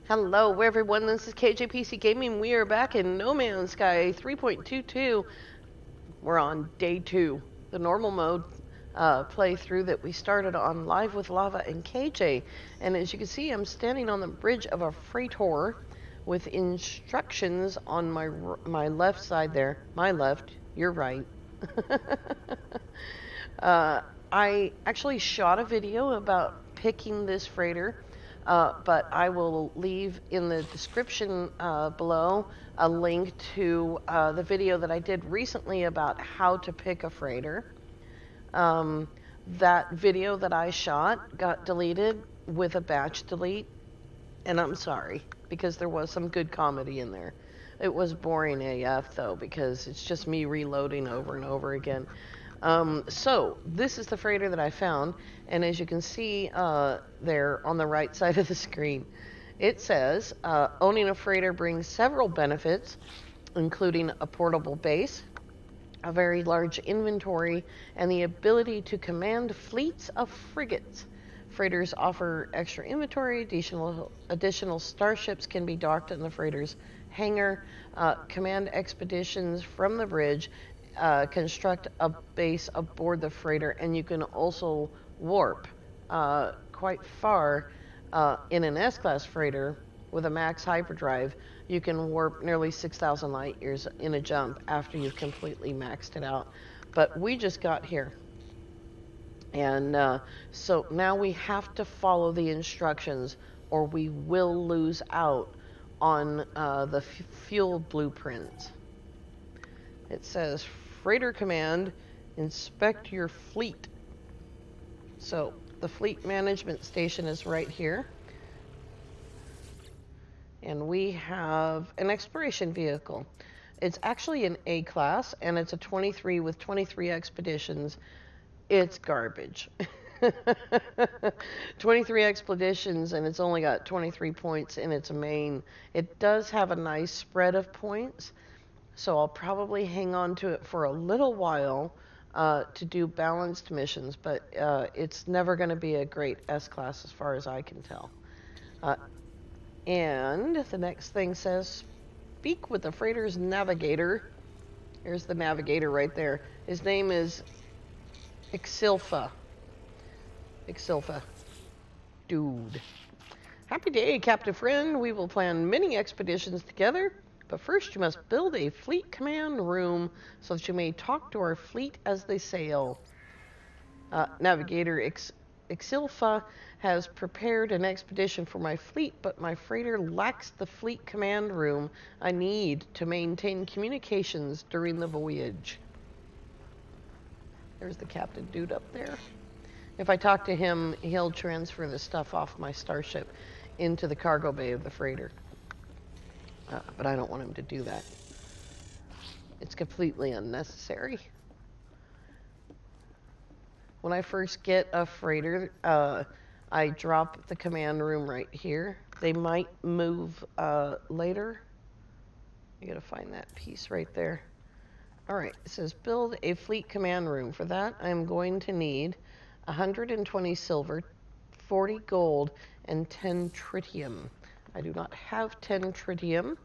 Hello everyone, this is KJPC Gaming. We are back in No Man's Sky 3.22. We're on day 2, the normal mode playthrough that we started on Live with Lava and KJ. And as you can see, I'm standing on the bridge of a freighter with instructions on my left side there. My left, your right. uh, I actually shot a video about picking this freighter. But I will leave in the description below a link to the video that I did recently about how to pick a freighter. That video that I shot got deleted with a batch delete, and I'm sorry, because there was some good comedy in there. It was boring AF though, because it's just me reloading over and over again. So this is the freighter that I found, and as you can see there on the right side of the screen, it says owning a freighter brings several benefits, including a portable base, a very large inventory, and the ability to command fleets of frigates. Freighters offer extra inventory, additional starships can be docked in the freighter's hangar, command expeditions from the bridge, construct a base aboard the freighter, and you can also warp quite far in an S-class freighter with a max hyperdrive. You can warp nearly 6,000 light years in a jump after you've completely maxed it out. But we just got here. And so now we have to follow the instructions or we will lose out on the fuel blueprints. It says, Freighter Command, inspect your fleet. So the fleet management station is right here. And we have an exploration vehicle. It's actually an A class, and it's a 23 with 23 expeditions. It's garbage. 23 expeditions, and it's only got 23 points in its main. It does have a nice spread of points, so I'll probably hang on to it for a little while to do balanced missions, but it's never going to be a great S-class as far as I can tell. And the next thing says, speak with the freighter's navigator. Here's the navigator right there. His name is Exilfa. Dude. Happy day, Captain Friend. We will plan many expeditions together, but first you must build a fleet command room so that you may talk to our fleet as they sail. Navigator Exilfa has prepared an expedition for my fleet, but my freighter lacks the fleet command room I need to maintain communications during the voyage. There's the captain dude up there. If I talk to him, he'll transfer the stuff off my starship into the cargo bay of the freighter. But I don't want him to do that. It's completely unnecessary. When I first get a freighter, I drop the command room right here. They might move later. I gotta find that piece right there. Alright, it says build a fleet command room. For that, I'm going to need 120 silver, 40 gold, and 10 tritium. I do not have 10 tritium.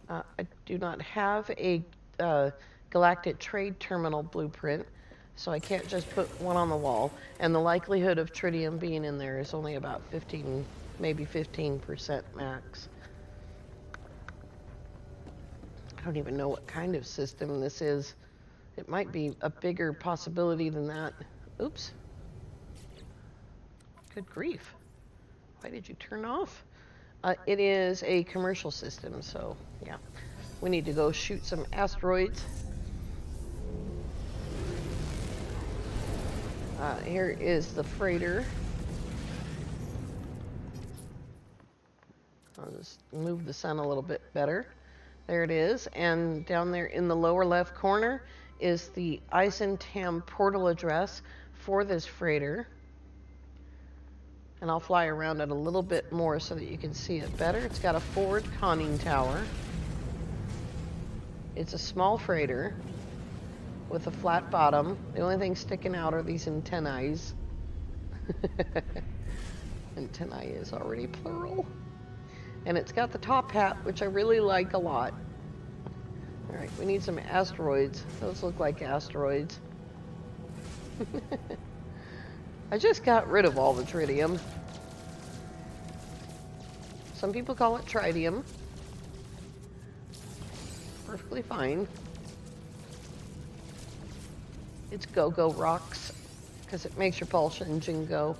I do not have a galactic trade terminal blueprint, so I can't just put one on the wall. And the likelihood of tritium being in there is only about 15, maybe 15% max. I don't even know what kind of system this is. It might be a bigger possibility than that. Oops. Good grief. Why did you turn off? It is a commercial system, so yeah. We need to go shoot some asteroids. Here is the freighter. I'll just move the sun a little bit better. There it is, and down there in the lower left corner is the Eisentam portal address for this freighter. And I'll fly around it a little bit more so that you can see it better. It's got a forward conning tower. It's a small freighter with a flat bottom. The only thing sticking out are these antennae. Antennae is already plural. And it's got the top hat, which I really like a lot. Alright, we need some asteroids. Those look like asteroids. I just got rid of all the tritium. Some people call it tritium. Perfectly fine. It's go-go rocks, because it makes your pulse engine go.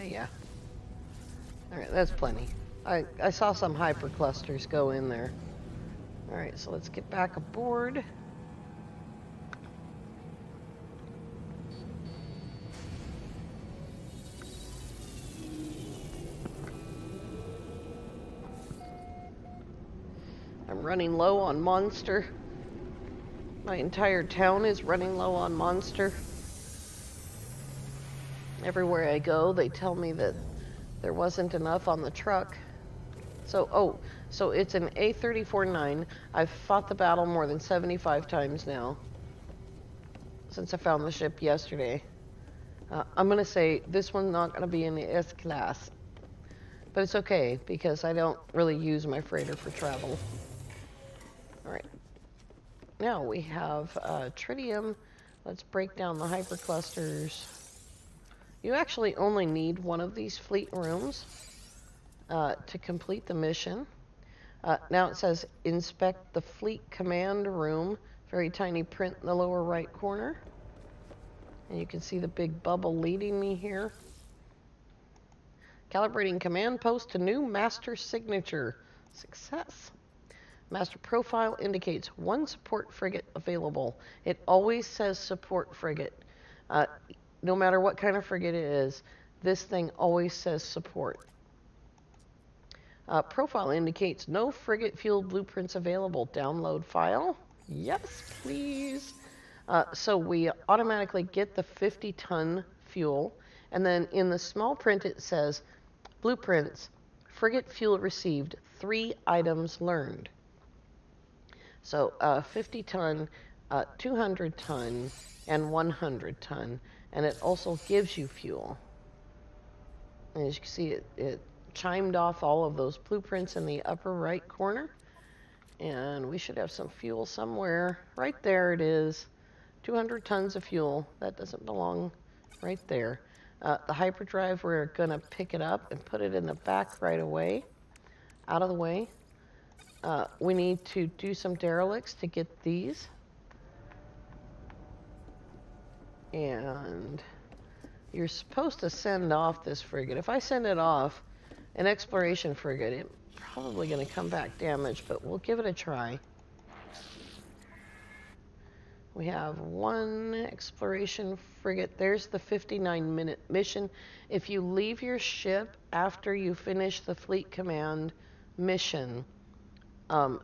Yeah. Alright, that's plenty. I saw some hyperclusters go in there. Alright, so let's get back aboard. I'm running low on monster. My entire town is running low on monster. Everywhere I go, they tell me that there wasn't enough on the truck. So it's an A34-9. I've fought the battle more than 75 times now since I found the ship yesterday. I'm going to say this one's not going to be in the S class. But it's okay, because I don't really use my freighter for travel. Alright. Now we have tritium. Let's break down the hyperclusters. You actually only need one of these fleet rooms to complete the mission. Now it says inspect the fleet command room. Very tiny print in the lower right corner. And you can see the big bubble leading me here. Calibrating command post to new master signature. Success. Master profile indicates one support frigate available. It always says support frigate. No matter what kind of frigate it is, this thing always says support. Profile indicates no frigate fuel blueprints available. Download file. Yes, please. So we automatically get the 50-ton fuel. And then in the small print it says, blueprints, frigate fuel received, 3 items learned. So 50-ton, 200-ton, and 100-ton. And it also gives you fuel. And as you can see, it chimed off all of those blueprints in the upper right corner. And we should have some fuel somewhere. Right there it is. 200 tons of fuel. That doesn't belong right there. The hyperdrive, we're going to pick it up and put it in the back right away. Out of the way. We need to do some derelicts to get these. And you're supposed to send off this frigate. If I send it off, an exploration frigate, it's probably going to come back damaged, but we'll give it a try. We have 1 exploration frigate. There's the 59-minute mission. If you leave your ship after you finish the fleet command mission,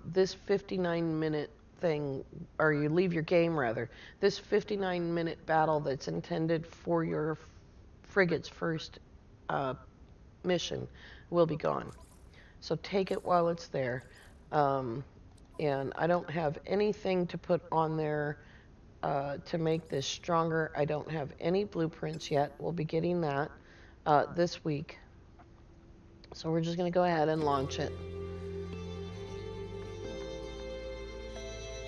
this 59-minute thing, or you leave your game rather, this 59-minute battle that's intended for your frigate's first mission will be gone. So take it while it's there. And I don't have anything to put on there to make this stronger. I don't have any blueprints yet. We'll be getting that this week. So we're just going to go ahead and launch it.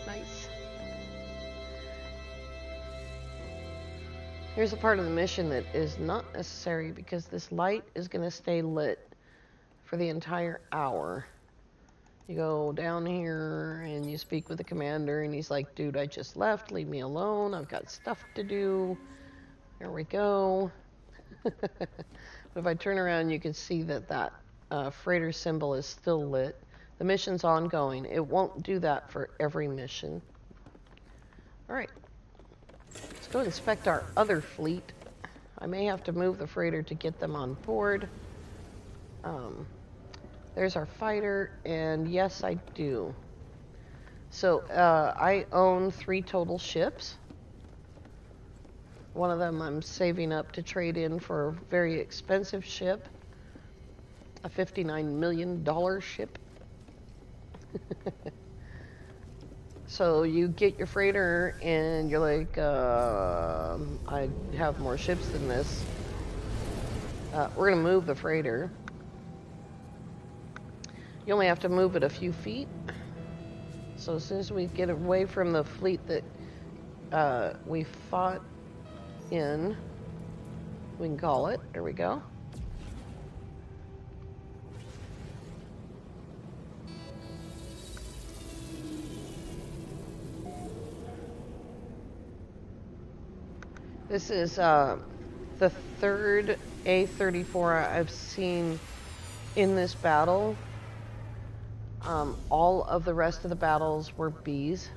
Nice. Here's a part of the mission that is not necessary because this light is going to stay lit for the entire hour. You go down here and you speak with the commander and he's like, dude, I just left, leave me alone, I've got stuff to do. There we go. But if I turn around, you can see that that freighter symbol is still lit. The mission's ongoing. It won't do that for every mission. Alright. Let's go inspect our other fleet. I may have to move the freighter to get them on board. There's our fighter, and yes, I do. So, I own 3 total ships. One of them I'm saving up to trade in for a very expensive ship. A $59 million ship. So you get your freighter and you're like, I have more ships than this. We're gonna move the freighter. You only have to move it a few feet. So as soon as we get away from the fleet that we fought in, we can call it. There we go. This is the third A-34 I've seen in this battle. All of the rest of the battles were Bs,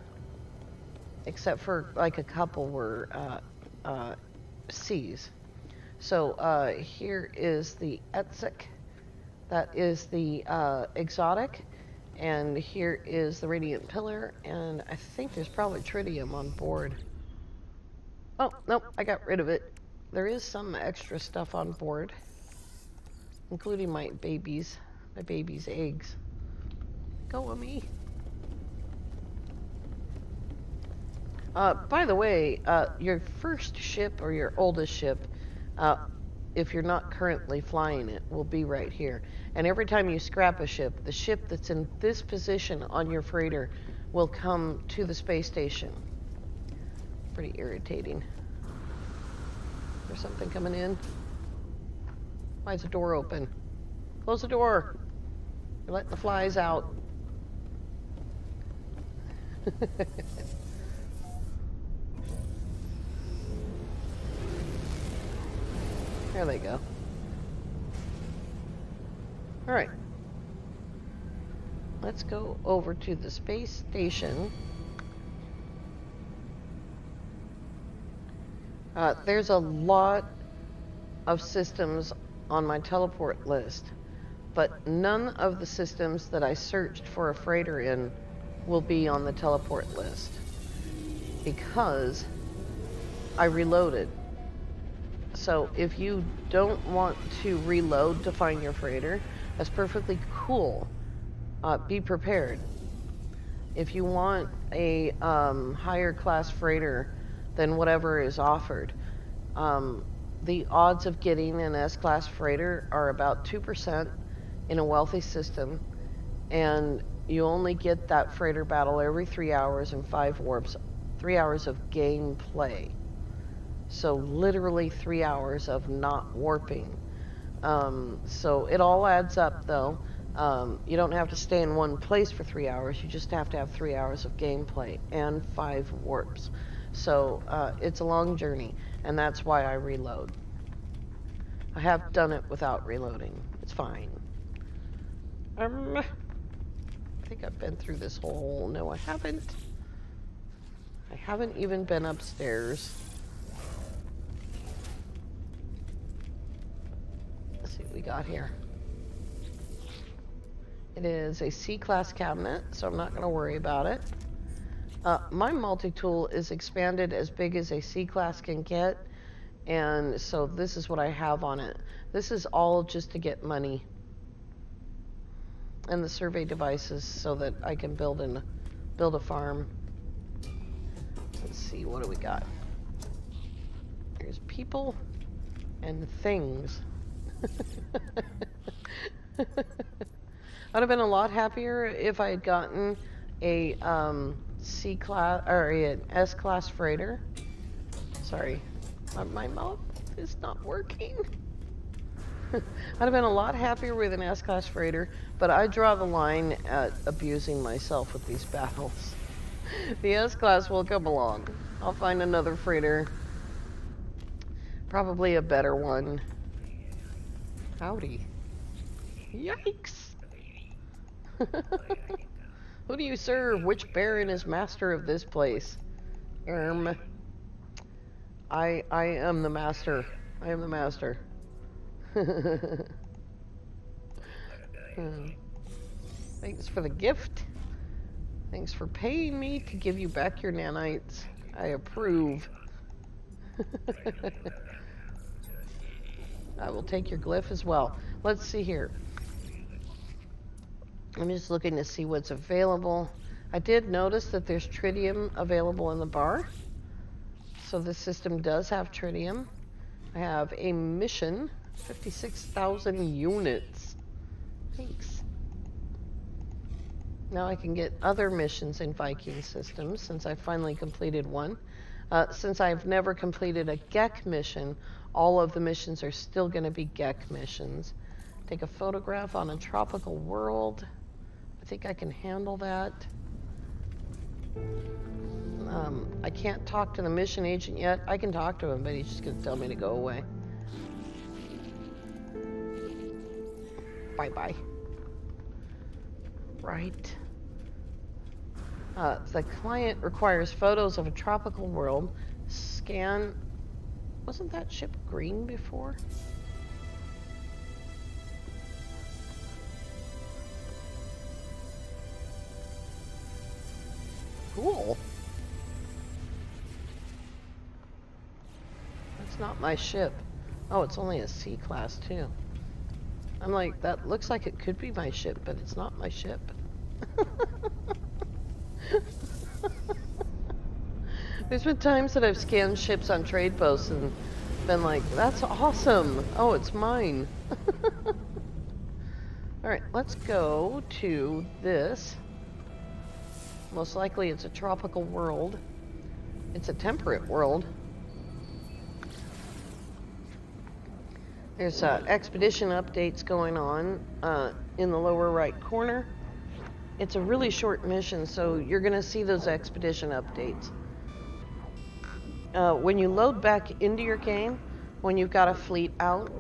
except for like a couple were Cs. So here is the Etzik, that is the exotic, and here is the Radiant Pillar, and I think there's probably tritium on board. Oh, nope, I got rid of it. There is some extra stuff on board, including my baby's eggs. Go with me. By the way, your first ship or your oldest ship, if you're not currently flying it, will be right here. And every time you scrap a ship, the ship that's in this position on your freighter will come to the space station. Pretty irritating. There's something coming in. Why is the door open? Close the door. You're letting the flies out. There they go. All right. Let's go over to the space station. There's a lot of systems on my teleport list, but none of the systems that I searched for a freighter in will be on the teleport list because I reloaded. So if you don't want to reload to find your freighter, that's perfectly cool. Be prepared. If you want a higher class freighter than whatever is offered, the odds of getting an S-class freighter are about 2% in a wealthy system, and you only get that freighter battle every 3 hours and 5 warps, 3 hours of gameplay. So literally 3 hours of not warping. So it all adds up though. You don't have to stay in one place for 3 hours, you just have to have 3 hours of gameplay and 5 warps. So it's a long journey, and that's why I reload. I have done it without reloading. It's fine. I think I've been through this hole. No, I haven't. I haven't even been upstairs. Let's see what we got here. It is a C-class cabinet, so I'm not going to worry about it. My multi-tool is expanded as big as a C-class can get, and so this is what I have on it. This is all just to get money and the survey devices so that I can build a farm. Let's see, what do we got? There's people and things. I'd have been a lot happier if I had gotten a C-class or an S-class freighter. Sorry, my mouth is not working. I'd have been a lot happier with an S-class freighter, but I draw the line at abusing myself with these battles. The S-class will come along. I'll find another freighter. Probably a better one. Howdy. Yikes! Who do you serve? Which baron is master of this place? I am the master. I am the master. Thanks for the gift. Thanks for paying me to give you back your nanites. I approve. I will take your glyph as well. Let's see here. I'm just looking to see what's available. I did notice that there's tritium available in the bar. So this system does have tritium. I have a mission, 56,000 units. Thanks. Now I can get other missions in Viking systems since I finally completed one. Since I've never completed a GEC mission, all of the missions are still going to be GEC missions. Take a photograph on a tropical world. I think I can handle that. I can't talk to the mission agent yet. I can talk to him, but he's just going to tell me to go away. Bye-bye. Right. The client requires photos of a tropical world. Scan. Wasn't that ship green before? Cool. That's not my ship. Oh, it's only a C class too. I'm like, that looks like it could be my ship, but it's not my ship. There's been times that I've scanned ships on trade posts and been like, that's awesome. Oh, it's mine. Alright, let's go to this. Most likely it's a tropical world. It's a temperate world. There's expedition updates going on in the lower right corner. It's a really short mission, so you're going to see those expedition updates. When you load back into your game, when you've got a fleet out,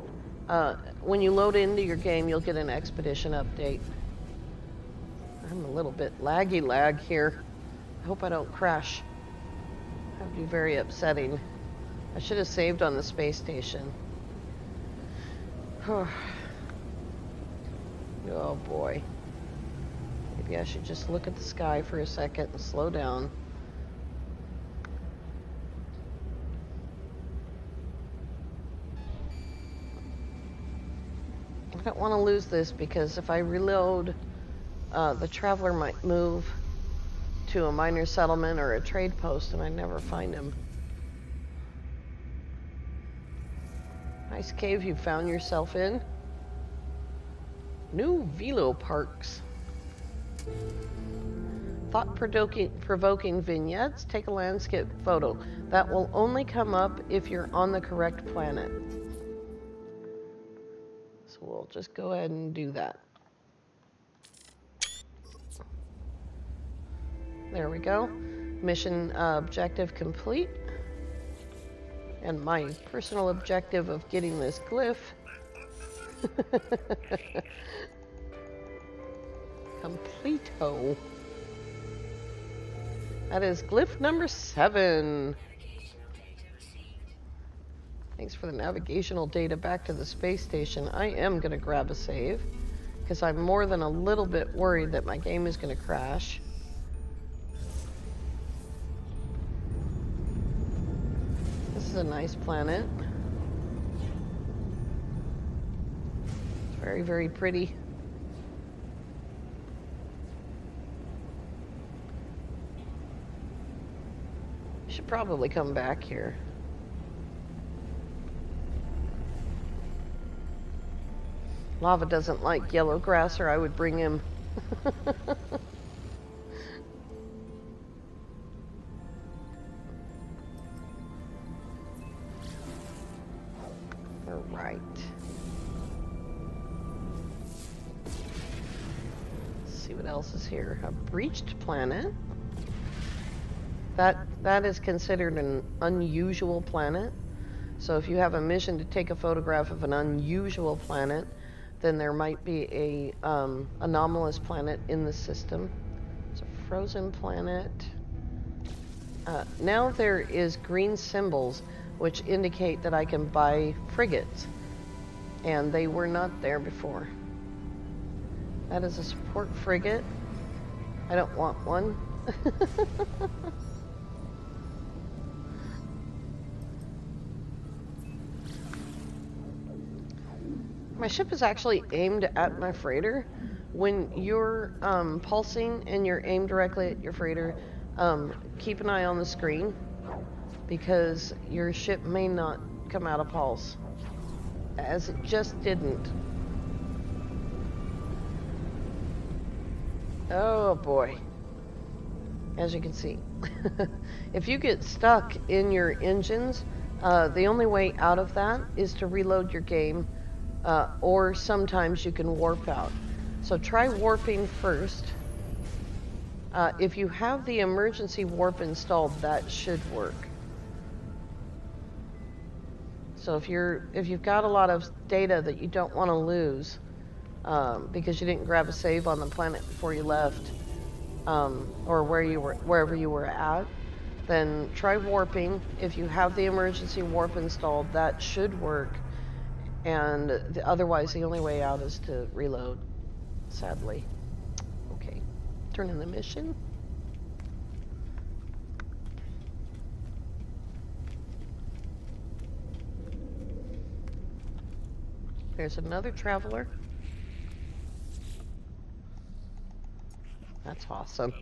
when you load into your game, you'll get an expedition update. I'm a little bit lag here. I hope I don't crash. That would be very upsetting. I should have saved on the space station. Oh boy. Maybe I should just look at the sky for a second and slow down. I don't want to lose this because if I reload, the traveler might move to a minor settlement or a trade post and I never find him. Nice cave you found yourself in. New velo parks. Thought-provoking vignettes. Take a landscape photo. That will only come up if you're on the correct planet. So we'll just go ahead and do that. There we go. Mission objective complete. And my personal objective of getting this glyph. Completo. That is glyph number 7. Thanks for the navigational data back to the space station. I am going to grab a save because I'm more than a little bit worried that my game is going to crash. This is a nice planet. It's very, very pretty. Should probably come back here. Lava doesn't like yellow grass, or I would bring him. All right. Let's see what else is here. A breached planet. That is considered an unusual planet. So if you have a mission to take a photograph of an unusual planet, then there might be a anomalous planet in the system. It's a frozen planet. Now there is green symbols which indicate that I can buy frigates, and they were not there before. That is a support frigate. I don't want one. My ship is actually aimed at my freighter, when you're pulsing and you're aimed directly at your freighter, keep an eye on the screen because your ship may not come out of pulse, as it just didn't. Oh boy. As you can see. If you get stuck in your engines, the only way out of that is to reload your game, or sometimes you can warp out. So try warping first. If you have the emergency warp installed, that should work. So if you've got a lot of data that you don't want to lose, because you didn't grab a save on the planet before you left, or wherever you were at, then try warping. If you have the emergency warp installed, that should work. And otherwise, the only way out is to reload, sadly. Okay, turn in the mission. There's another traveler. That's awesome.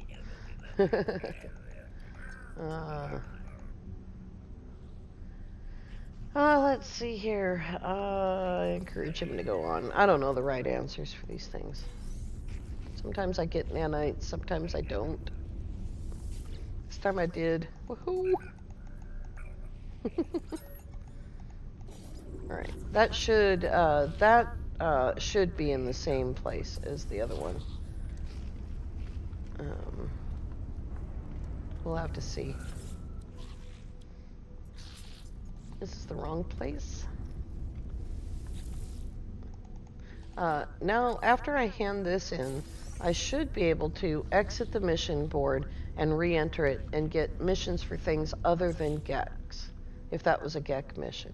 Let's see here. I encourage him to go on. I don't know the right answers for these things. Sometimes I get nanites, sometimes I don't. This time I did. Woohoo! Alright, that should be in the same place as the other one. We'll have to see. This is the wrong place. Now, after I hand this in, I should be able to exit the mission board and re-enter it and get missions for things other than Gex, if that was a Gex mission.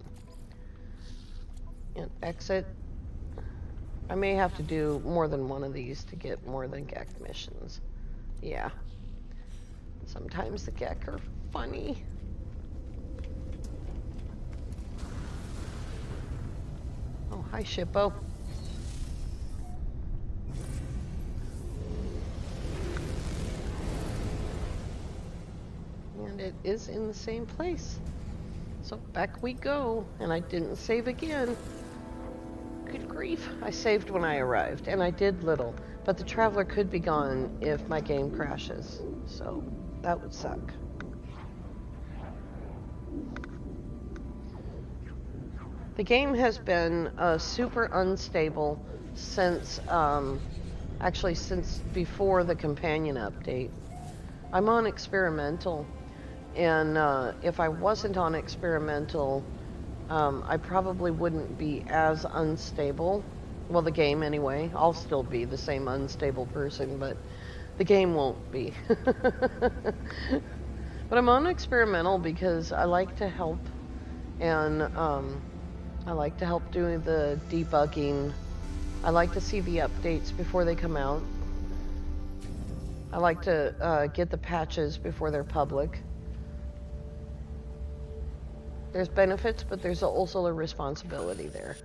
And exit. I may have to do more than one of these to get more than Gex missions. Yeah. Sometimes the Gex are funny. Oh, hi, Shippo. And it is in the same place. So back we go. And I didn't save again. Good grief. I saved when I arrived, and I did little. But the traveler could be gone if my game crashes. So that would suck. The game has been super unstable since, actually since before the companion update. I'm on experimental, and if I wasn't on experimental, I probably wouldn't be as unstable. Well, the game anyway. I'll still be the same unstable person, but the game won't be. But I'm on experimental because I like to help, and I like to help doing the debugging. I like to see the updates before they come out. I like to get the patches before they're public. There's benefits, but there's also a responsibility there.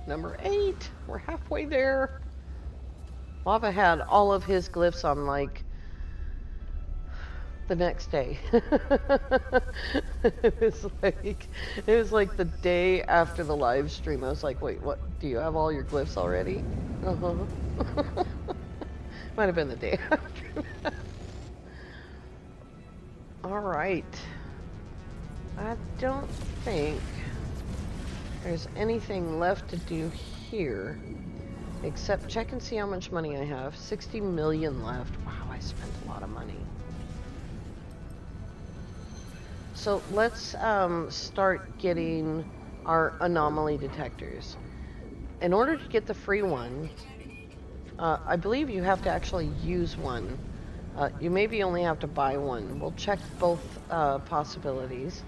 Number 8. We're halfway there. Lava had all of his glyphs on, like, the next day. It was like the day after the live stream. I was like, wait, what? Do you have all your glyphs already? Uh-huh. Might have been the day after that. Alright. I don't think there's anything left to do here, except check and see how much money I have. 60 million left. Wow, I spent a lot of money. So let's start getting our anomaly detectors. In order to get the free one, I believe you have to actually use one. You maybe only have to buy one. We'll check both possibilities.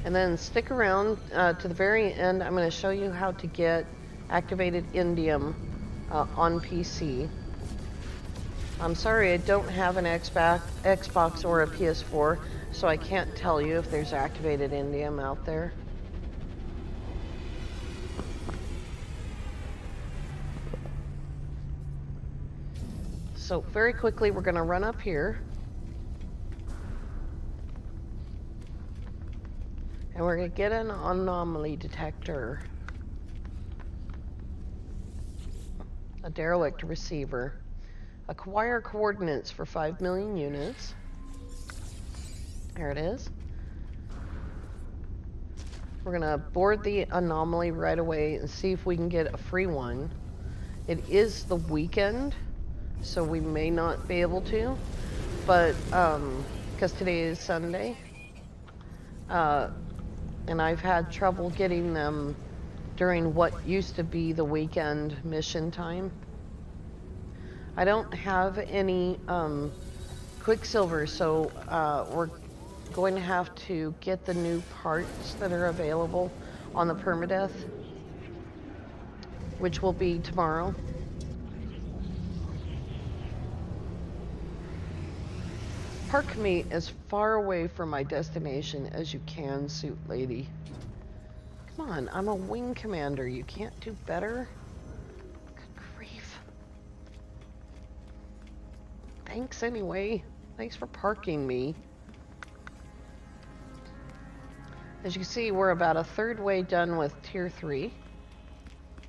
And then stick around to the very end. I'm going to show you how to get activated indium on PC. I'm sorry, I don't have an Xbox or a PS4, so I can't tell you if there's activated indium out there. So very quickly, we're going to run up here. And we're going to get an anomaly detector. A derelict receiver. Acquire coordinates for 5 million units. There it is. We're going to board the anomaly right away and see if we can get a free one. It is the weekend, so we may not be able to, but because today is Sunday, and I've had trouble getting them during what used to be the weekend mission time. I don't have any Quicksilver, so we're going to have to get the new parts that are available on the permadeath, which will be tomorrow. Park me as far away from my destination as you can, suit lady. Come on, I'm a wing commander. You can't do better? Good grief. Thanks anyway. Thanks for parking me. As you can see, we're about a third way done with Tier 3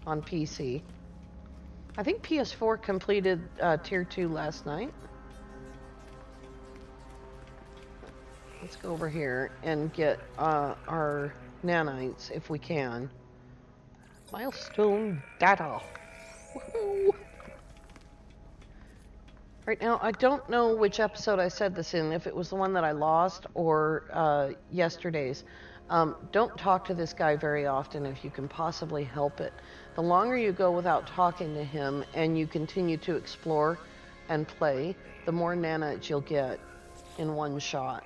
on PC. I think PS4 completed Tier 2 last night. Let's go over here and get our nanites if we can. Milestone data. Woohoo! Right now, I don't know which episode I said this in, if it was the one that I lost or yesterday's. Don't talk to this guy very often if you can possibly help it. The longer you go without talking to him and you continue to explore and play, the more nanites you'll get in one shot.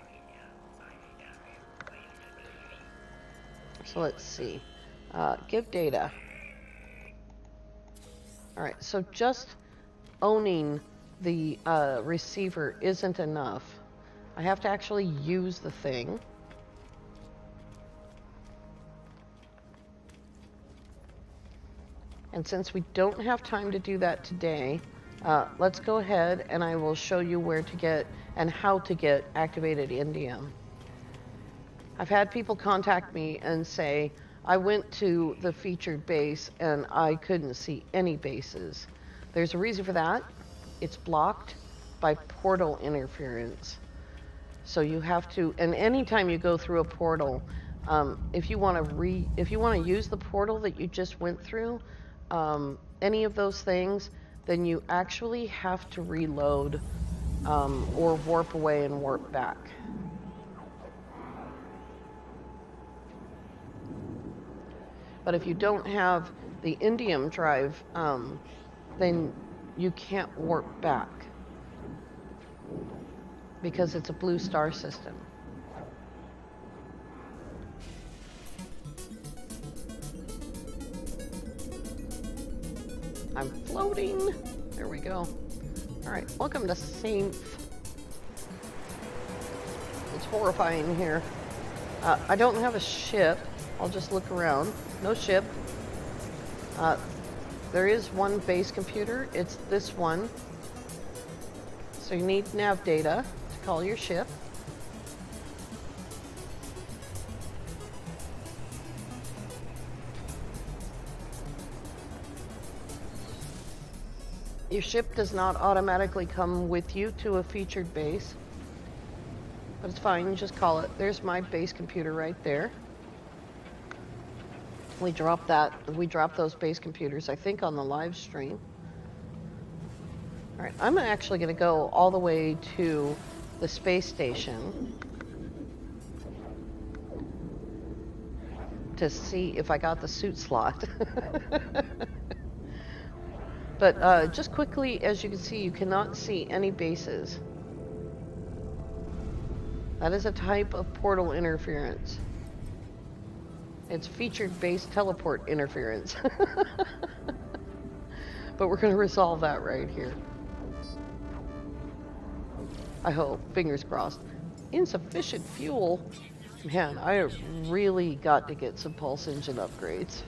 So let's see. Give data. Alright, so just owning the receiver isn't enough. I have to actually use the thing. And since we don't have time to do that today, let's go ahead and I will show you where to get and how to get activated indium. I've had people contact me and say, I went to the featured base and I couldn't see any bases. There's a reason for that. It's blocked by portal interference. So you have to, and anytime you go through a portal, if you want to use the portal that you just went through, any of those things, then you actually have to reload or warp away and warp back. But if you don't have the indium drive, then you can't warp back because it's a blue star system. I'm floating. There we go. All right, welcome to Saint. It's horrifying here. I don't have a ship. I'll just look around. No ship. There is one base computer. It's this one. So you need nav data to call your ship. Your ship does not automatically come with you to a featured base. But it's fine, you just call it. There's my base computer right there. We dropped those base computers, I think, on the live stream. Alright, I'm actually going to go all the way to the space station to see if I got the suit slot. But just quickly, as you can see, you cannot see any bases. That is a type of portal interference. It's featured base teleport interference. But we're going to resolve that right here. I hope. Fingers crossed. Insufficient fuel. Man, I really got to get some pulse engine upgrades.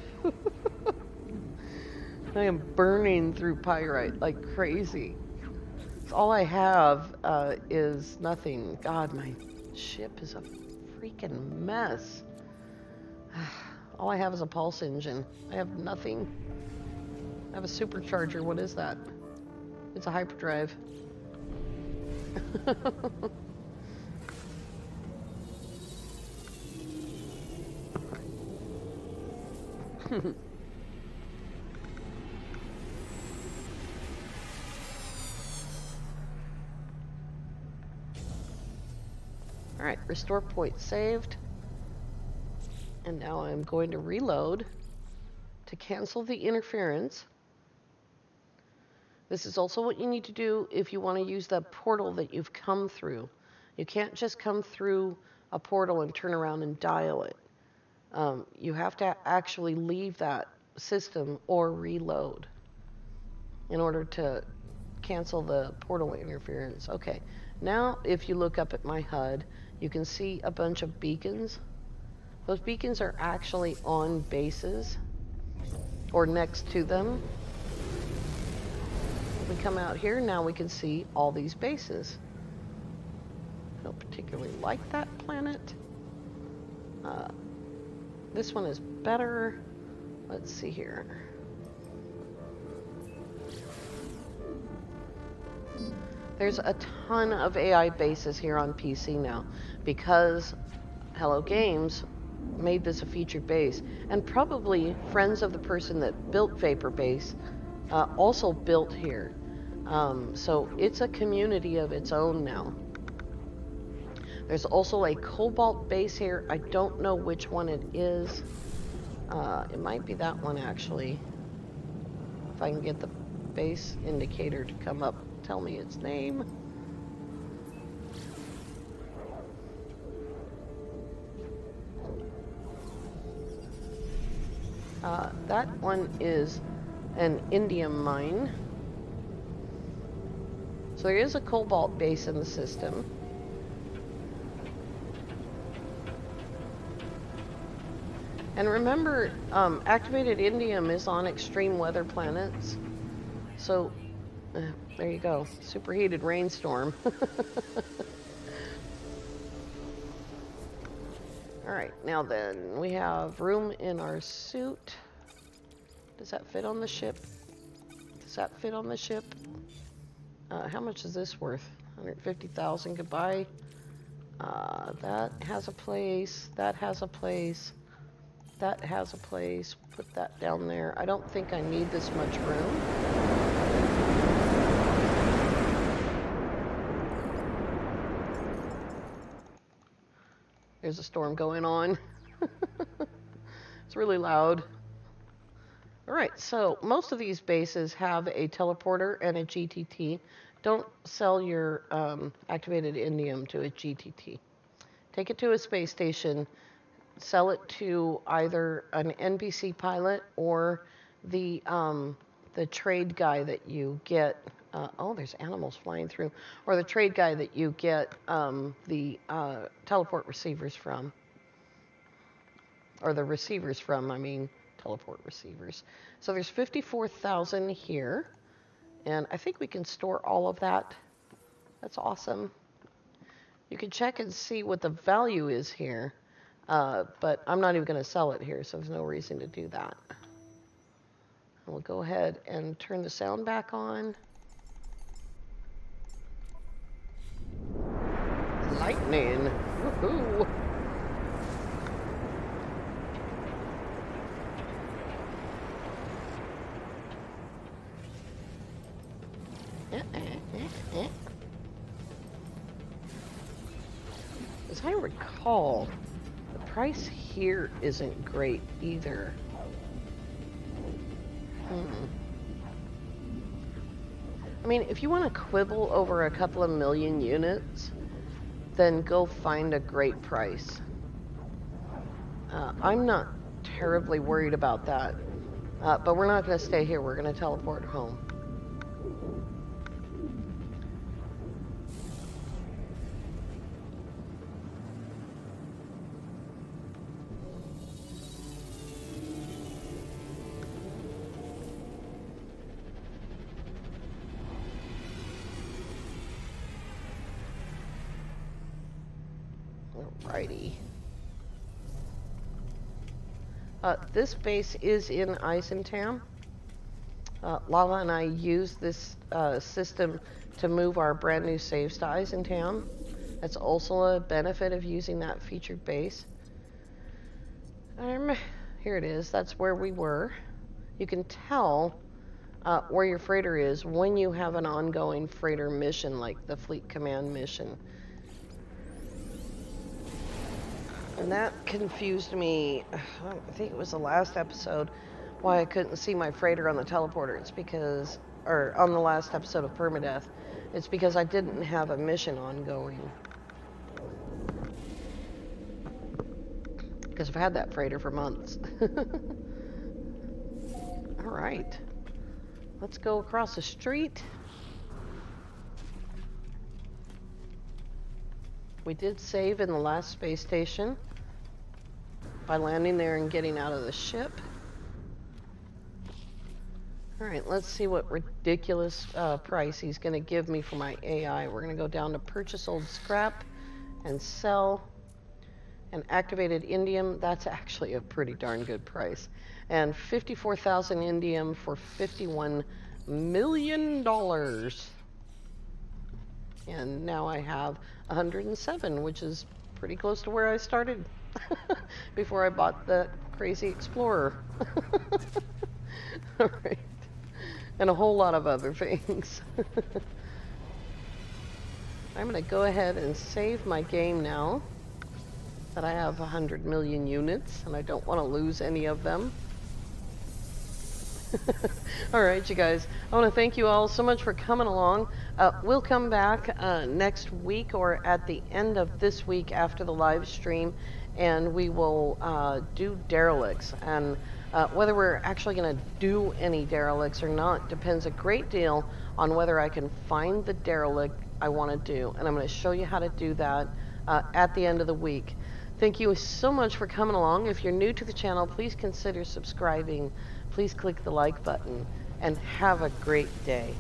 I am burning through pyrite like crazy. All I have is nothing. God, my ship is a freaking mess. All I have is a pulse engine. I have nothing. I have a supercharger. What is that? It's a hyperdrive. Alright, restore point saved. And now I'm going to reload to cancel the interference. This is also what you need to do if you want to use the portal that you've come through. You can't just come through a portal and turn around and dial it. You have to actually leave that system or reload in order to cancel the portal interference. Okay, now if you look up at my HUD, you can see a bunch of beacons. Those beacons are actually on bases or next to them. We come out here, now we can see all these bases. I don't particularly like that planet. This one is better. Let's see here. There's a ton of AI bases here on PC now because Hello Games made this a featured base, and probably friends of the person that built Vapor Base also built here. So it's a community of its own now. There's also a Cobalt base here. I don't know which one it is. It might be that one actually. If I can get the base indicator to come up, tell me its name. That one is an indium mine. So there is a Cobalt base in the system. And remember, activated indium is on extreme weather planets. So, there you go. Superheated rainstorm. Alright, now then, we have room in our suit. Does that fit on the ship? Does that fit on the ship? How much is this worth? 150,000, goodbye. That has a place, that has a place. That has a place. Put that down there. I don't think I need this much room. There's a storm going on. It's really loud. Alright, so most of these bases have a teleporter and a GTT. Don't sell your activated indium to a GTT. Take it to a space station. Sell it to either an NPC pilot or the trade guy that you get. Oh, there's animals flying through. Or the trade guy that you get the teleport receivers from. Or the receivers from, I mean, teleport receivers. So there's 54,000 here. And I think we can store all of that. That's awesome. You can check and see what the value is here. But I'm not even going to sell it here, so there's no reason to do that. And we'll go ahead and turn the sound back on. Lightning! Woohoo! As I recall, the price here isn't great either. I mean, if you want to quibble over a couple of million units, then go find a great price. I'm not terribly worried about that. But we're not going to stay here. We're going to teleport home. Alrighty. This base is in Eisentam. Lala and I use this system to move our brand new saves to Eisentam. That's also a benefit of using that featured base. Here it is. That's where we were. You can tell where your freighter is when you have an ongoing freighter mission, like the Fleet Command mission. And that confused me, I think it was the last episode, why I couldn't see my freighter on the teleporter. It's because, or on the last episode of Permadeath, it's because I didn't have a mission ongoing. Because I've had that freighter for months. Alright. Let's go across the street. We did save in the last space station by landing there and getting out of the ship. Alright, let's see what ridiculous price he's going to give me for my AI. We're going to go down to purchase old scrap and sell. And activated indium, that's actually a pretty darn good price. And 54,000 indium for $51 million. And now I have 107, which is pretty close to where I started before I bought the crazy Explorer. All right. And a whole lot of other things. I'm going to go ahead and save my game now that I have 100 million units and I don't want to lose any of them. Alright, you guys, I want to thank you all so much for coming along. We'll come back next week or at the end of this week after the live stream, and we will do derelicts. And whether we're actually going to do any derelicts or not depends a great deal on whether I can find the derelict I want to do. And I'm going to show you how to do that at the end of the week. Thank you so much for coming along. If you're new to the channel, please consider subscribing. Please click the like button and have a great day.